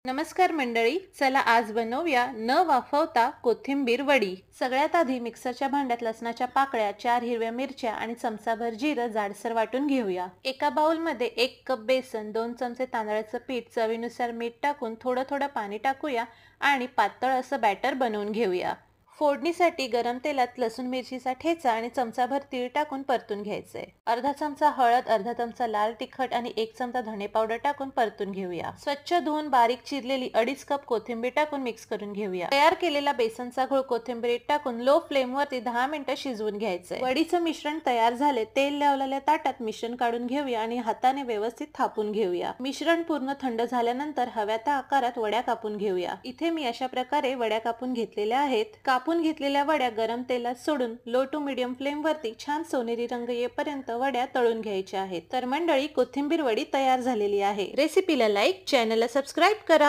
नमस्कार मंडळी, चला आज बनवूया न वाफवता कोथिंबीर वडी। सगळ्यात आधी मिक्सरच्या भांड्यात लसणाच्या पाकळ्या, 4 हिरव्या मिरच्या आणि चमचाभर जिरं जाडसर वाटून घेऊया। एका बाउल मध्ये 1 कप बेसन, 2 चमचे तांदळाचं पीठ, चवीनुसार मीठ टाकून थोडं थोडं पाणी टाकूया आणि पातळ असं बॅटर बनवून घेऊया। फोडणीसाठी गरम तेलात लसूण मिरचीचा ठेचा आणि चमचाभर तीळ टाकून परतून घ्यायचे। अर्धा चमचा हळद, अर्धा चमचा लाल तिखट आणि 1 चमचा धणे पावडर टाकून परतून घेऊया। स्वच्छ धुवून बारीक चिरलेली 2.5 कप कोथिंबीर टाकून मिक्स करून घेऊया। तयार केलेला बेसनचा घोळ कोथिंबीरीत टाकून लो फ्लेम वरती 10 मिनिटं शिजवून घ्यायचे। वडीचं मिश्रण तयार झाले, तेल लावलेल्या ताटात मिश्रण काढून घेऊया आणि हाताने व्यवस्थित थापून घेऊया। मिश्रण पूर्ण थंड झाल्यानंतर हव्या त्या आकारात वड्या कापून घेऊया। इथे मी अशा प्रकारे वड्या कापून घेतलेल्या आहेत। कापून घेतलेल्या वड्या गरम तेलात सोडून लो टू मीडियम फ्लेम वरती छान सोनेरी रंग येईपर्यंत वड्या तळून घ्यायच्या आहेत। तर मंडळी, कोथिंबीर वडी तयार झालेली आहे। रेसिपीला लाईक, चॅनलला सबस्क्राईब करा।